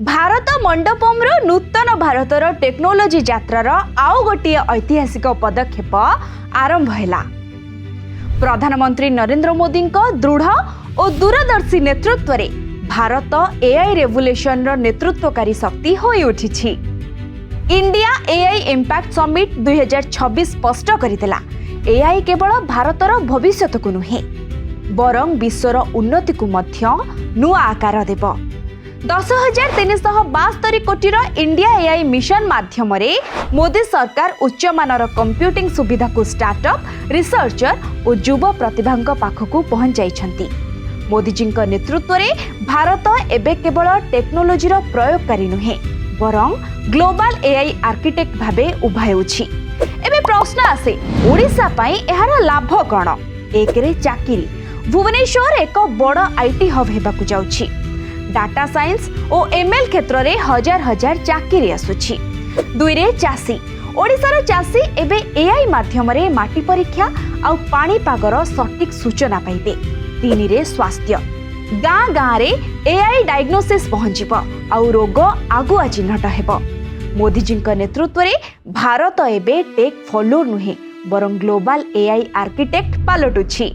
भारत मंडपम नूतन भारतर technology यात्रार आउ गोटे ऐतिहासिक पदक्षेप आरंभ है। प्रधानमंत्री नरेंद्र मोदी दृढ़ और दूरदर्शी नेतृत्व रे भारत एआई रेवोल्यूशन नेतृत्वकारी शक्ति होई उठिछि। इंडिया एआई इंपैक्ट समिट 2026 स्पष्ट करथिला एआई केवल भारतर भविष्यत को नुहे बरं विश्वर उन्नति को मध्य नुआ आकार देव। 10,372 कोटीर इंडिया एआई मिशन माध्यम मोदी सरकार उच्चमानर कंप्यूटिंग सुविधा को स्टार्टअप रिसर्चर और युव प्रतिभा पाखक पहुंचाई। मोदी जी नेतृत्व में भारत एबे केवल टेक्नोलोजीर प्रयोगकारी नुहे बरं ग्लोबल एआई आर्किटेक्ट भावे उभा होउछि। एबे प्रश्न आसे ओडिशा पई एहार लाभ कौन? एक रे चाकरी, भुवनेश्वर एक बड़ आईटी हब हेबाकु जाउछि। डाटा साइंस और एमएल क्षेत्र में हजार हजार चाकरी आसुछि। दुई रे चाषी, ओडिशार चाषी एबे एआई माध्यम रे माटी परीक्षा आ पाणीपागर सटीक सूचना पाइबे। तीन रे स्वास्थ्य, गाँ गाँ रे एआई डायग्नोस्टिक्स पहुंचब आ रोग आगुआ चिन्हट हेब। मोदी जी नेतृत्व रे भारत एबे टेक फॉलोअर नुहे बरं ग्लोबल एआई आर्किटेक्ट पालटुछि।